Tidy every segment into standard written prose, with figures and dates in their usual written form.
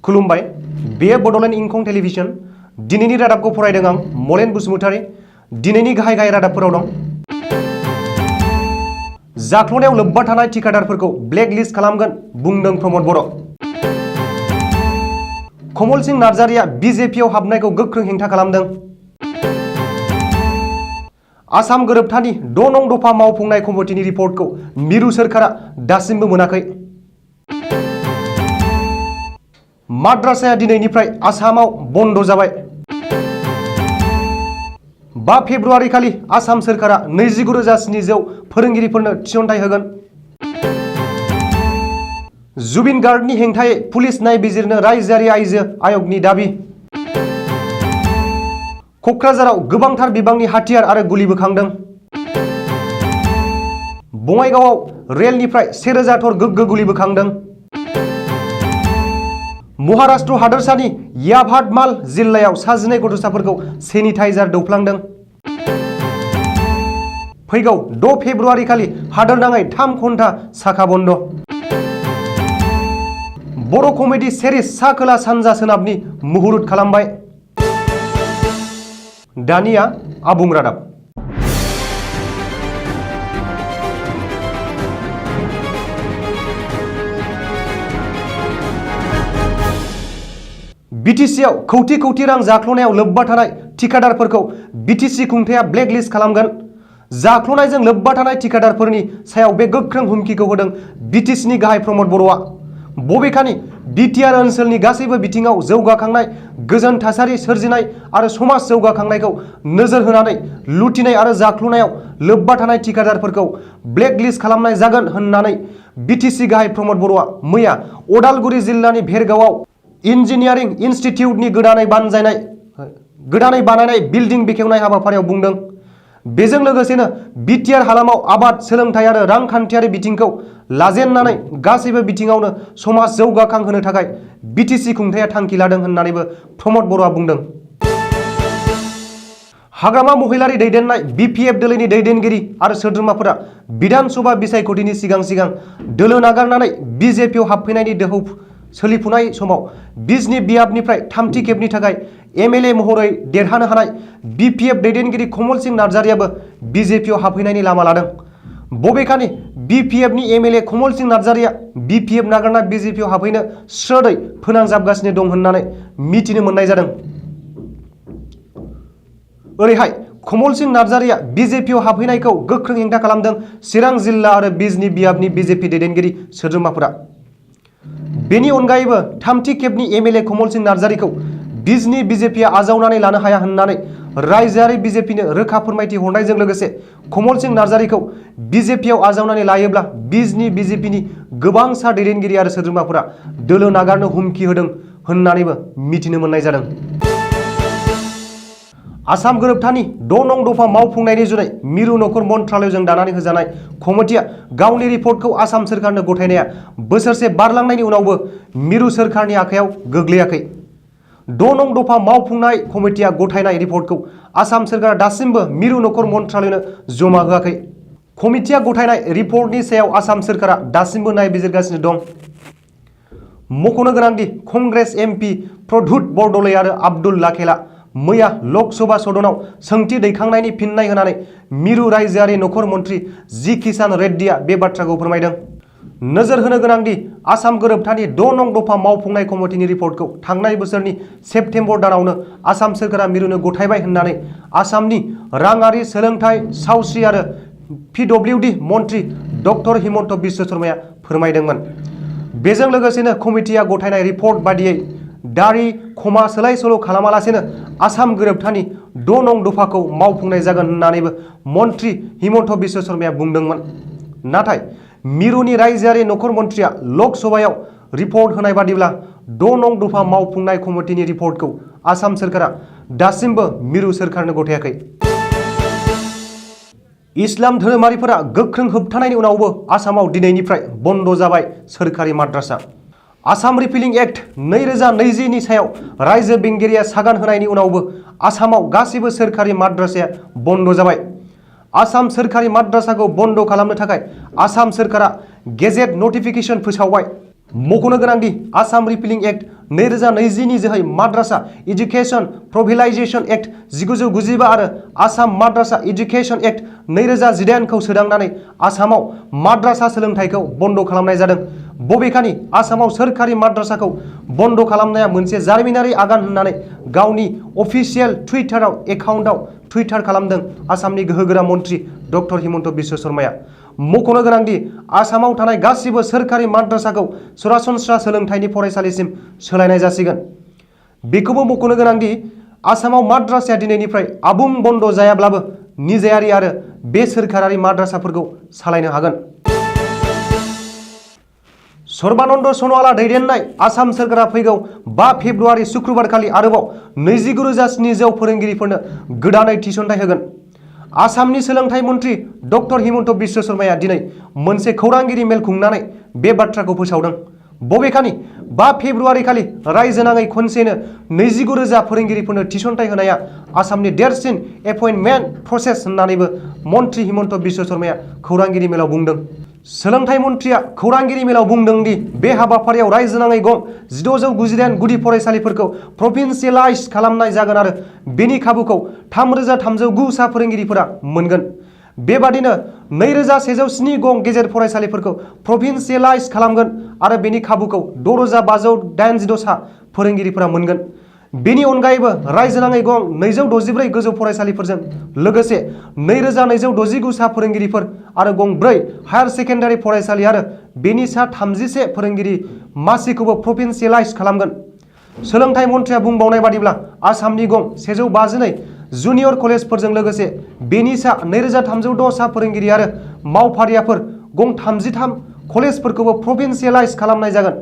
खुलुमबाय बे बड'लेण्ड इंखं टेलिभिजन दिनैनि रादाबखौ फरायदों आं मलेन बसुमतारी। दिनैनि गाहाय रादाबफोराव दं। जाख्ल'नायाव लोब्बा थानाय थिकादारफोरखौ ब्लेकलिस्ट खालामगोन बुंदों प्रमद बर'। कमल सिंह नार्जारिया बिजेपियाव हाबनायखौ गोख्रों हेंथा खालामदों। आसाम गोरोबथानि 6 नं दफा मावफुंनाय कमिटिनि रिपर्टखौ मिरु सोरखारा दासिमबो मोनाखै। माद्रासाया दिनैनिफ्राय आसामाव बन्द जाबाय। 5 फेब्रुआरि खालि आसाम सोरखारा 29,700 फोरोंगिरिफोरनो थिसनथाइ होगोन। जुबिन गार्गनि हेंथायै पुलिस नायबिजिरनो रायजोआरि आइजो आय'गनि दाबि। क'क्राझाराव गोबांथार बिबांनि हाथियार आरो गुलि बोखांदों। बङाइगावआव रेलनिफ्राय 1000 थर गोग्गो गुलि बोखांदों। महाराष्ट्र हादोरसानि याभातमाल जिल्लायाव 19 गथ'साफोरखौ सेनिटाइजार दौफ्लांदों। फैगौ 6 फेब्रुआरि खालि हादोरनाङै 3 घन्टा साखा बन्द। बर' कमेडि सिरिज सा खोला सानजा सोनाबनि मुहुरत खालामबाय। दानिया आबुं रादाब। बिटिसिआव कौटि कौटि रां जाख्ल'नायाव लोब्बा थानाय थिकादारफोरखौ बिटिसि खुंथाया ब्लेकलिस्ट खालामगोन। जाख्ल'नायजों लोब्बा थानाय थिकादारफोरनि सायाव बे गोख्रों हुमखिखौ होदों बिटिसिनि गाहाय प्रमद बर'आ। बबेखानि बिटिआर ओनसोलनि गासैबो बिथिङाव जौगाखांनाय, गोजोन थासारि सोरजिनाय आरो समाज जौगाखांनायखौ नोजोर होनानै लुथिनाय आरो जाख्ल'नायाव लोब्बा थानाय थिकादारफोरखौ ब्लेकलिस्ट खालामनाय जागोन होननानै बिटिसि गाहाय प्रमद बर'आ मैया अदालगुरि जिल्लानि भेरगावआव इन्जिनियारिं इनस्टिट्यूटनि गोदानै बानायनाय बिल्डिं बेखेवनाय हाबाफारियाव बुंदों। बेजों लोगोसेनो बिटिआर हालामाव आबाद, सोलोंथाइ आरो रांखान्थियारि बिथिंखौ लाजेननानै गासैबो बिथिङावनो समाज जौगाखांहोनो थाखाय बिटिसि खुंथाया थांखि लादों होननानैबो प्रमद बर'आ बुंदों। हाग्रामा महिलारि दैदेननाय बिपिएफ दोलोनि दैदेनगिरि आरो सोद्रोमाफोरा बिधान सभा बिसायख'थिनि सिगां दोलो नागारनानै बिजेपियाव हाबफैनायनि दोहौ सोलिफुनाय समाव बिजनि बियाबनिफ्राय 3थि खेबनि थाखाय एमएलए महरै देरहानो हानाय बिपिएफ दैदेनगिरि कमल सिंह नार्जारियाबो बिजेपियाव हाबफैनायनि लामा लादों। बबेखानि बिपिएफनि एमएलए कमल सिंह नार्जारिया बिपिएफ नागारना बिजेपियाव हाबफैनो स्रोदै फोनांजाबगासिनो दं होननानै मिथिनो मोननाय जादों। ओरैहाय कमल सिंह नार्जारिया बिजेपियाव हाबफैनायखौ गोख्रों हेंथा खालामदों चिरां जिल्ला आरो बिजनि बियाबनि बिजेपि दैदेनगिरि सोद्रोमाफोरा। बेनि अनगायैबो 3थि खेबनि एमएलए कमल सिंह नार्जारिखौ बिजनि बिजेपिया आजावनानै लानो हाया होननानै रायजोआरि बिजेपिनो रोखा फोरमायथि हरनायजों लोगोसे कमल सिंह नार्जारिखौ बिजेपियाव आजावनानै लायोब्ला बिजनि बिजेपिनि गोबांसा दैदेनगिरि आरो सोद्रोमाफोरा दोलो नागारनो हुमखि होदों होननानैबो मिथिनो मोननाय जादों। आसाम गोरोबथानि 6 नं दफा मावफुंनायनि जुनै मिरु नखर मन्त्रालयजों दानानै होजानाय कमिटिया गावनि रिपर्टखौ आसाम सोरखारनो गथायनाया बोसोरसे बारलांनायनि उनावबो मिरु सोरखारनि आखायाव गोग्लैयाखै। 6 नं दफा मावफुंनाय कमिटिया गथायनाय रिपर्टखौ आसाम सोरखारा दासिमबो मिरु नखर मन्त्रालयनो जमा होआखै। कमिटिया गथायनाय रिपर्टनि सायाव आसाम सोरखारा दासिमबो नायबिजिरगासिनो दं। मख'नो गोनांदि कंग्रेस एमपि प्रद्युत बरदलै आरो आब्दुल लाखेला मैया लकसभा सदनाव सोंथि दैखांनायनि फिननाय होनानै मिरु रायजोआरि नखर मन्त्रि जि किसान रेड्डीआ बे बाथ्राखौ फोरमायदों। नोजोर होनो गोनांदि आसाम गोरोबथानि 6 नं दफा मावफुंनाय कमिटिनि रिपर्टखौ थांनाय बोसोरनि सेप्तेम्बर दानावनो आसाम सोरखारा मिरुनो गथायबाय होननानै आसामनि राङारि, सोलोंथाइ, सावस्रि आरो पिडब्लिउडि मन्त्रि डक्टर हिमन्त बिश्व शर्माया फोरमायदोंमोन। बेजों लोगोसेनो कमिटिया गथायनाय रिपर्ट बादियै दारि खमा सोलाय सोल' खालामालासेनो आसाम गोरोबथानि 6 नं दफाखौ मावफुंनाय जागोन होननानैबो मन्त्रि हिमन्त बिश्व शर्माया बुंदोंमोन। नाथाय मिरुनि रायजोआरि नखर मन्थ्रिया लकसभायाव रिपर्ट होनाय बादिब्ला 6 नं दफा मावफुंनाय कमिटिनि रिपर्टखौ आसाम सोरखारा दासिमबो मिरु सोरखारनो गथायाखै। इस्लाम धोरोमारिफोरा गोख्रों होबथानायनि उनावबो आसामाव दिनैनिफ्राय बन्द जाबाय सोरखारि माद्रासा। आसाम रिपिलिं एक्ट 2020 नि सायाव रायजो बेंगिरिया सागान होनायनि उनावबो आसामाव गासिबो सोरखारि माद्रासाया बन्द जाबाय। आसाम सोरखारि माद्रासाखौ बन्द खालामनो थाखाय आसाम सोरखारा गेजेट नटिफिकेशन फोसावबाय। मख'नो गोनांदि आसाम रिपिलिं एक्ट 2020 नि जोहै माद्रासा एजुकेशन प्रोभिलाइजेशन एक्ट 1995 आरो आसाम माद्रासा एजुकेशन एक्ट 2018 खौ सोदांनानै आसामाव माद्रासा सोलोंथाइखौ बन्द खालामनाय जादों। बबेखानि आसामाव सोरखारि माद्रासाखौ बन्द खालामनाया मोनसे जारिमिनारि आगान होननानै गावनि अफिसियेल टुइटाराव एकाउन्टआव टुइटार खालामदों आसामनि गोहोगोरा मन्त्रि डक्टर हिमन्त बिश्व शर्माया। मख'नो गोनांदि आसामाव थानाय गासिबो सोरखारि माद्रासाखौ सरासनस्रा सोलोंथाइनि फरायसालिसिम सोलायनाय जासिगोन। बेखौबो मख'नो गोनांदि आसामाव माद्रासाया दिनैनिफ्राय आबुं बन्द जायाब्लाबो निजायारि आरो बे सोरखारारि माद्रासाफोरखौ सालायनो हागोन। सर्बानन्द सन'वाला दैदेननाय आसाम सोरखारा फैगौ 5 फेब्रुआरि शुक्रबारखालि आरोबाव 29,700 फोरोंगिरिफोरनो गोदानै थिसनथाइ होगोन। आसामनि सोलोंथाइ मन्त्रि डक्टर हिमन्त बिश्व शर्माया दिनै मोनसे खौरांगिरि मेल खुंनानै बे बाथ्राखौ फोसावदों। बबेखानि 5 फेब्रुआरि खालि रायजोनाङै खनसेनो 29,000 फोरोंगिरिफोरनो थिसनथाइ होनाया आसामनि देरसिन एपइन्टमेन्ट प्रसेस होननानैबो मन्त्रि हिमन्त बिश्व शर्माया खौरांगिरि मेलाव बुंदों। सोलोंथाइ मन्थ्रिया खौरांगिरि मेलाव बुंदों दि बे हाबाफारियाव रायजोनाङै गं 1698 गुदि फरायसालिफोरखौ प्रभिन्सियेलाइज खालामनाय जागोन आरो बेनि खाबुखौ 3,309 सा फोरोंगिरिफोरा मोनगोन। बेबादिनो 2,107 गं गेजेर फरायसालिफोरखौ प्रभिन्सियेलाइज खालामगोन आरो बेनि खाबुखौ 6,586 सा फोरोंगिरिफोरा मोनगोन। बेनि अनगायैबो रायजोनाङै गं 264 गोजौ फरायसालिफोरजों लोगोसे 2,269 सा फोरोंगिरिफोर आरो गं 4 हायार सेकेन्डारि फरायसालि आरो बेनि सा 31 फोरोंगिरि मासिखौबो प्रभिन्सियेलाइज खालामगोन। सोलोंथाइ मन्थ्रिया बुंबावनाय बादिब्ला आसामनि गं 152 जुनियर कलेजफोरजों लोगोसे बेनि सा 2,306 सा फोरोंगिरि आरो मावफारियाफोर गं 33 कलेजफोरखौबो प्रभिन्सियेलाइज खालामनाय जागोन।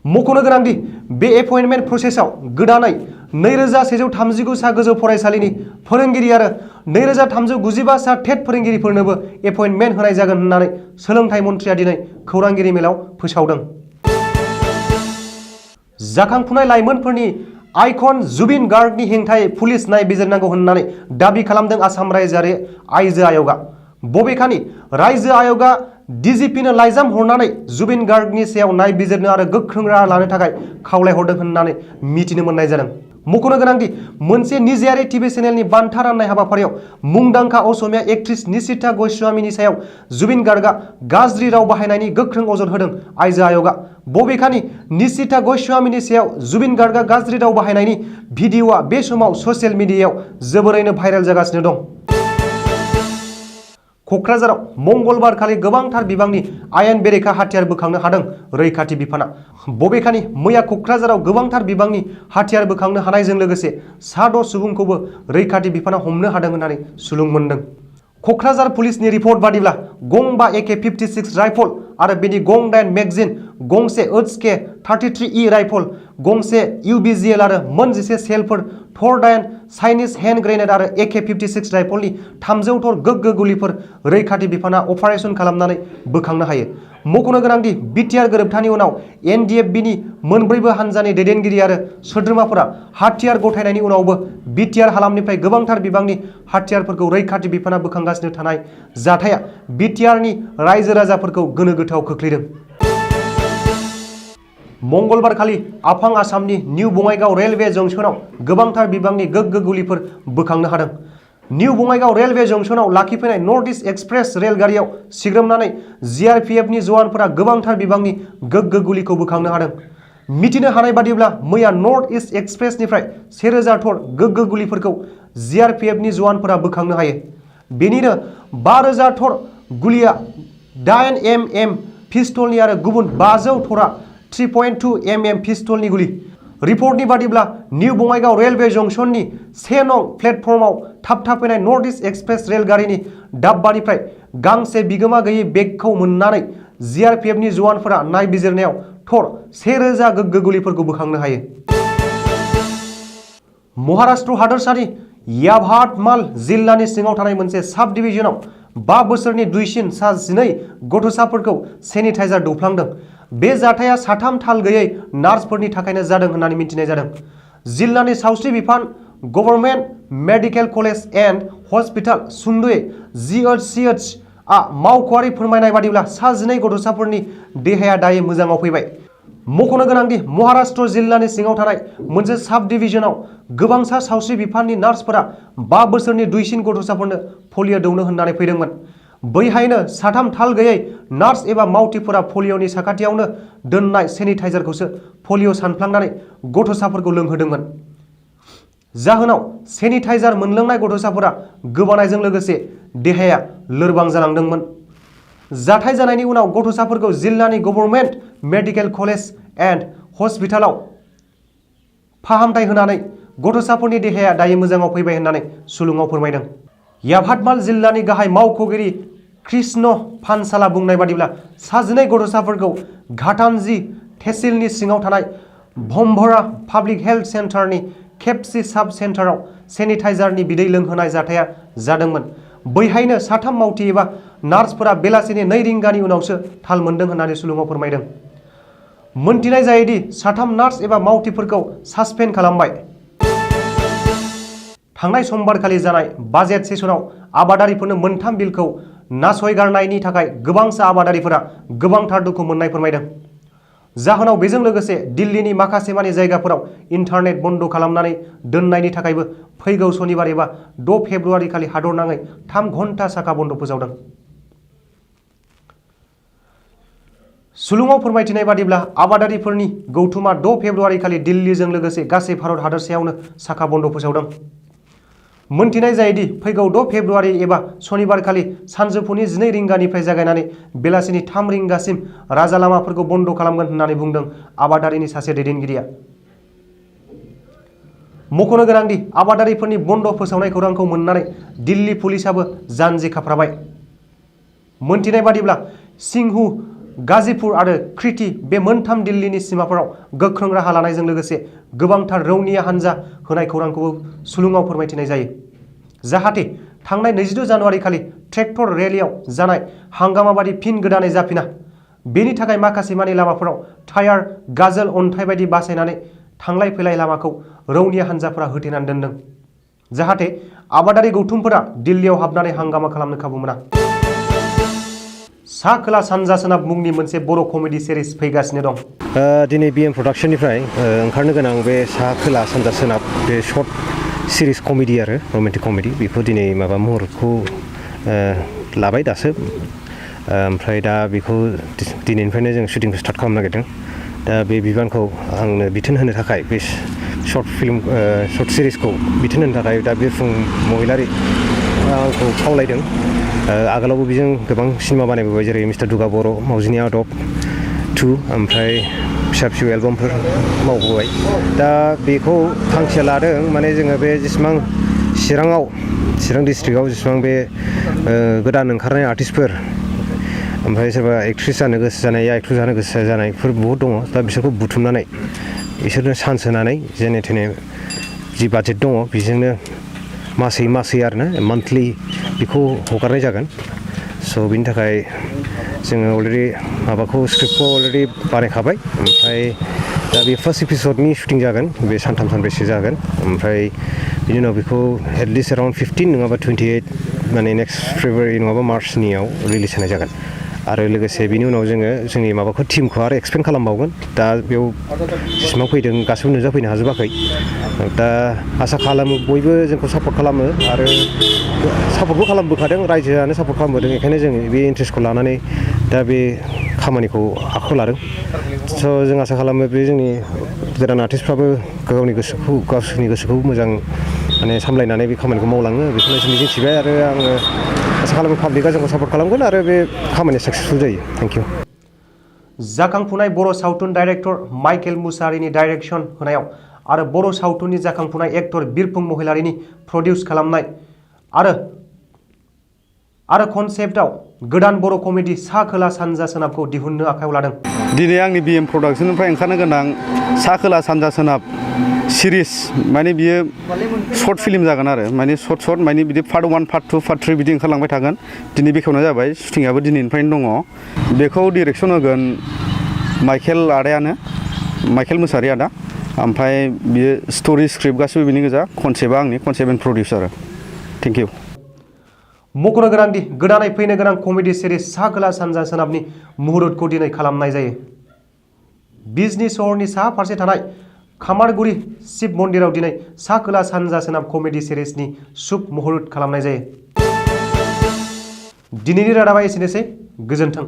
मख'नो गोनांदि बे एपइन्टमेन्ट प्रसेसआव गोदानै 2,139 सा गोजौ फरायसालिनि फोरोंगिरि आरो 2,395 सा टेट फोरोंगिरिफोरनोबो एपइन्टमेन्ट होनाय जागोन होननानै सोलोंथाइ मन्थ्रिया दिनै खौरांगिरि मेलाव फोसावदों। जाखांफुनाय लाइमोनफोरनि आइकन जुबिन गार्गनि हेंथायै पुलिस नायबिजिरनांगौ होननानै दाबि खालामदों आसाम रायजोआरि आइजो आय'गा। बबेखानि रायजो आय'गा डिजिपिनो लाइजाम हरनानै जुबिन गार्गनि सायाव नायबिजिरनो आरो गोख्रों राहा लानो थाखाय खावलायहरदों होननानै मिथिनो मोननाय जादों। मख'नो गोनांदि मोनसे निजायारि टिभि चेनेलनि बान्था राननाय हाबाफारियाव मुंदांखा असमिया एक्ट्रिस निशिता गस्वामीनि सायाव जुबिन गार्गआ गाज्रि राव बाहायनायनि गोख्रों अजद होदों आइजो आय'गा। बबेखानि निशिता गस्वामीनि सायाव जुबिन गार्गआ गाज्रि राव बाहायनायनि भिडिअ'आ बे समाव ससियेल मिडियायाव जोबोरैनो भाइरेल जागासिनो दं। क'क्राझाराव मंगलबारखालि गोबांथार बिबांनि आयेन बेरेखा हाथियार बोखांनो हादों रैखाथि बिफाना। बबेखानि मैया क'क्राझाराव गोबांथार बिबांनि हाथियार बोखांनो हानायजों लोगोसे सा 6 सुबुंखौबो रैखाथि बिफाना हमनो हादों होननानै सुलुं मोनदों। क'क्राझार पुलिसनि रिपर्ट बादिब्ला गं 5 AK-56 राइफल आरो बेनि गं 8 मेगजिन, गंसे HK-33E राइफल, गंसे UBGL आरो मोन 11 सेलफोर, थर 8 चाइनिज हेन्ड ग्रेनेड आरो AK-56 राइफलनि 300 थर गोग्गो गुलिफोर रैखाथि बिफाना अपारेशन खालामनानै बोखांनो हायो। मख'नो गोनांदि बिटिआर गोरोबथानि उनाव NDFBनि मोनब्रैबो हानजानि दैदेनगिरि आरो सोद्रोमाफोरा हाथियार गथायनायनि उनावबो बिटिआर हालामनिफ्राय गोबांथार बिबांनि हाथियारफोरखौ रैखाथि बिफाना बोखांगासिनो थानाय जाथाया बिटिआरनि रायजो राजाफोरखौ गोनो गोथोआव खोख्लैदों। मंगलबारखालि आफां आसामनि निउ बङाइगाव रेलवे जंक्शनाव गोबांथार बिबांनि गोग्गो गुलिफोर बोखांनो हादों। निउ बङाइगाव रेलवे जंक्शनाव लाखिफैनाय नर्थ इस्ट एक्सप्रेस रेलगारियाव सिग्रोमनानै जिआरपिएफनि जवानफोरा गोबांथार बिबांनि गोग्गो गुलिखौ बोखांनो हादों। मिथिनो हानाय बादिब्ला मैया नर्थ इस्ट एक्सप्रेसनिफ्राय 1000 थर गोग्गो गुलिफोरखौ जिआरपिएफनि जवानफोरा बोखांनो हायो। बेनिनो 5000 थर गुलिया 8mm पिस्तलनि आरो गुबुन 500 थरा 3.2mm पिस्तलनि गुलि। रिपर्टनि बादिब्ला निउ बङाइगाव रेलवे जंक्शननि 1 नं प्लेटफर्मआव थाबथाफैनाय नर्थ इस्ट एक्सप्रेस रेलगारिनि डाब्बानिफ्राय गांसे बिगोमा गैयै बेगखौ मोननानै जिआरपिएफनि जवानफोरा नायबिजिरनायाव थर 1000 गोग्गो गुलिफोरखौ बोखांनो हायो। महाराष्ट्र हादोरसानि याभातमाल जिल्लानि सिङाव थानाय मोनसे साब डिभिजनाव 5 बोसोरनि दुइसिन सा 12 गथ'साफोरखौ सेनिटाइजार दौफ्लांदों। बे जाथाया साथाम थाल गैयै नार्सफोरनि थाखायनो जादों होननानै मिथिनाय जादों। जिल्लानि सावस्रि बिफान, government medical college and hospital सुंद'यै GHCH आ मावख'आरि फोरमायनाय बादिब्ला सा 12 गथ'साफोरनि देहाया दायो मोजाङाव फैबाय। मख'नो गोनांदि महाराष्ट्र जिल्लानि सिङाव थानाय मोनसे साब डिभिजनाव गोबांसा सावस्रि बिफाननि नार्सफोरा 5 बोसोरनि दुइसिन गथ'साफोरनो पलिअ दौनो होननानै फैदोंमोन। बैहायनो साथाम थाल गैयै नार्स एबा मावथिफोरा पलिअनि साखाथियावनो दोननाय सेनिटाइजारखौसो पलिअ सानफ्लांनानै गथ'साफोरखौ लोंहोदोंमोन। जाहोनाव सेनिटाइजार मोनलोंनाय गथ'साफोरा गोबानायजों लोगोसे देहाया लोरबां जालांदोंमोन। जाथाय जानायनि उनाव गथ'साफोरखौ जिल्लानि गभर्नमेन्ट मेडिकेल कलेज एन्ड हस्पिटालाव फाहामथाय होनानै गथ'साफोरनि देहाया दायो मोजाङाव फैबाय होननानै सुलुङाव फोरमायदों। याभातमाल जिल्लानि गाहाय मावख'गिरि कृष्ण फानसाला बुंनाय बादिब्ला 12 गथ'साफोरखौ घाटानजी तहसिलनि सिङाव थानाय भम्भरा पाब्लिक हेल्थ सेन्टारनि खेबसि साब सेन्टाराव सेनिटाइजारनि बिदै लोंहोनाय जाथाया जादोंमोन। बैहायनो साथाम मावथि एबा नार्सफोरा बेलासिनि 2 रिंगानि उनावसो थाल मोनदों होननानै सुलुङाव फोरमायदों। मोनथिनाय जायोदि साथाम नार्स एबा मावथिफोरखौ सासपेन्ड खालामबाय। थांनाय समबारखालि जानाय बाजेट सेसनाव आबादारिफोरनो मोनथाम बिलखौ नासयगारनायनि थाखाय गोबांसा आबादारिफोरा गोबांथार दुखु मोननाय फोरमायदों। जाहोनाव बेजों लोगोसे दिल्लीनि माखासेमानि जायगाफोराव इन्टारनेट बन्द खालामनानै दोननायनि थाखायबो फैगौ सनिबार एबा 6 फेब्रुआरि खालि हादरनाङै 3 घन्टा साखा बन्द फोसावदों। सुलुङाव फोरमायथिनाय बादिब्ला आबादारिफोरनि गौथुमा 6 फेब्रुआरि खालि दिल्लीजों लोगोसे गासै भारत हादरसायावनो साखा बन्द फोसावदों। मोनथिनाय जायोदि फैगौ 6 फेब्रुआरि एबा सनिबार खालि सानजौफुनि 12 रिंगानिफ्राय जागायनानै बेलासिनि 3 रिंगासिम राजा लामाफोरखौ बन्द खालामगोन होननानै बुंदों आबादारिनि सासे दैदेनगिरिया। मख'नो गोनांदि आबादारिफोरनि बन्द फोसावनाय खौरांखौ मोननानै दिल्ली पुलिसाबो जानजि खाफ्राबाय। मोनथिनाय बादिब्ला सिंहु, गाजीपुर आरो कृति बे मोनथाम दिल्लीनि सिमाफोराव गोख्रों राहा लानायजों लोगोसे गोबांथार रौनिया हानजा होनाय खौरांखौबो सुलुङाव फोरमायथिनाय जायो। जाहाथे थांनाय 22 जानुवारि खालि ट्रेक्टर रेलियाव जानाय हांगामाबादि फिन गोदानै जाफिना, बेनि थाखाय माखासे मानि लामाफोराव टायार, गाजोल, अन्थाइ बायदि बासायनानै थांलाय फैलाय लामाखौ रौनिया हानजाफोरा होथेनानै दोनदों। जाहाथे आबादारि गौथुमफोरा दिल्लीयाव हाबनानै हांगामा खालामनो खाबु मोना। सा खोला सानजा सोनाब मुंनि मोनसे बर' कमेडि सिरिज फैगासिनो दं। दिनै बिएम प्रडाक्शननिफ्राय ओंखारनो गोनां बे सा खोला सानजा सोनाब बे शर्ट सिरिज कमेडि आरो रमान्टिक कमेडि बेखौ दिनै माबा मुहुरतखौ लाबाय दासो। ओमफ्राय दा बेखौ दिनैनिफ्रायनो जों शुटिंखौ स्टार्ट खालामनो नागिरदों। दा बे बिबानखौ आंनो बिथोन होनो थाखाय बे शर्ट सिरिजखौ बिथोन होनो थाखाय दा बिरफुं महिलारि आंखौ खावलायदों। आगोलावबो बेजों गोबां सिनेमा बानायबोबाय, जेरै मिस्टार दुगा बर', मावजिनि आदब 2, ओमफ्राय फिसा फिसौ एलबामफोर मावबोबाय। दा बेखौ थांखिया लादों माने जोङो बे जेसेबां चिरां डिस्ट्रिक्टआव जेसेबां बे गोदान ओंखारनाय आर्टिस्टफोर, ओमफ्राय सोरबा एक्ट्रिस जानो गोसो जानाय, एक्टर जानो गोसो जानायफोर बहुद दङ। दा बिसोरखौ बुथुमनानै बिसोरनो चान्स होनानै जेने थेने जि बाजेट दङ बेजोंनो मासै आरोना मान्थलि बेखौ हगारनाय जागोन। स' बिनि थाखाय जोङो अलरेडि माबाखौ स्क्रिप्टखौ अलरेडि बानायखाबाय। ओमफ्राय दा बे फार्स्ट एपिसडनि शुटिं जागोन, बे 3-4 सानब्रैसो जागोन। ओमफ्राय बिनि उनाव बेखौ एटलिस्ट एराउन्ड 15 नङाबा 28 माने नेक्स्ट फेब्रुवारि नङाबा मार्चनियाव रिलिज होनाय जागोन। आरो लोगोसे बिनि उनाव जोङो जोंनि माबाखौ टिमखौ आरो एक्सपेन्ड खालामबावगोन। दा बेयाव जेसेबां फैदों गासिबो नुजाफैनो हाजोबाखै। दा आसा खालामो बयबो जोंखौ सापर्ट खालामो आरो सापर्टबो खालामबोखादों, रायजोआनो सापर्ट खालामबोदों। बेखायनो जों बे इन्ट्रेस्टखौ लानानै दा बे खामानिखौ आखायाव लादों। स' जों आसा खालामो बे जोंनि गोदान आर्टिस्टफ्राबो गावसोरनि गोसोखौ मोजां माने सामलायनानै बे खामानिखौ मावलाङो बेखौनो एसे मिजिंथिबाय। आरो आङो आसा खालामो पाब्लिकआ जोंखौ सापर्ट खालामगोन आरो बे खामानिया साक्सेसफुल जायो। Thank you. जाखांफुनाय बर' सावथुन डाइरेक्टर माइकेल मुसाहारिनि डाइरेक्सन होनायाव आरो बर' सावथुननि जाखांफुनाय एक्टर बिरफुं महिलारिनि प्रडिउस खालामनाय आरो कनसेप्टआव गोदान बर' कमेडि सा खोला सानजा सोनाबखौ दिहुननो आखायाव लादों। दिनै आंनि बिएम प्रडाक्शननिफ्राय ओंखारनो गोनां सा खोला सानजा सोनाब सिरिज, माने बियो शर्ट फिल्म जागोन आरो माने शर्ट माने बिदि पार्ट 1, पार्ट 2, पार्ट 3 बिदि ओंखारलांबाय थागोन। दिनै बेखेवनाय जाबाय, शुटिंआबो दिनैनिफ्रायनो दङ। बेखौ डिरेक्सन होगोन माइकेल मुसाहारि आदा। ओमफ्राय बियो स्ट'रि स्क्रिप्ट गासिबो बिनि गोजा, कनसेप्टआ आंनि, concept and producer. Thank you. मख'नो गोनांदि गोदानै फैनो गोनां कमेडि सिरिज सा खोला सानजा सोनाबनि मुहुरतखौ दिनै खालामनाय जायो। बिजनी सहरनि साहा फारसे थानाय खामारगुरि शिब मन्दिराव दिनै सा खोला सानजा सोनाब कमेडि सिरिजनि शुभ मुहुर्त खालामनाय जायो। दिनैनि रादाबा एसेनोसै, गोजोन्थों।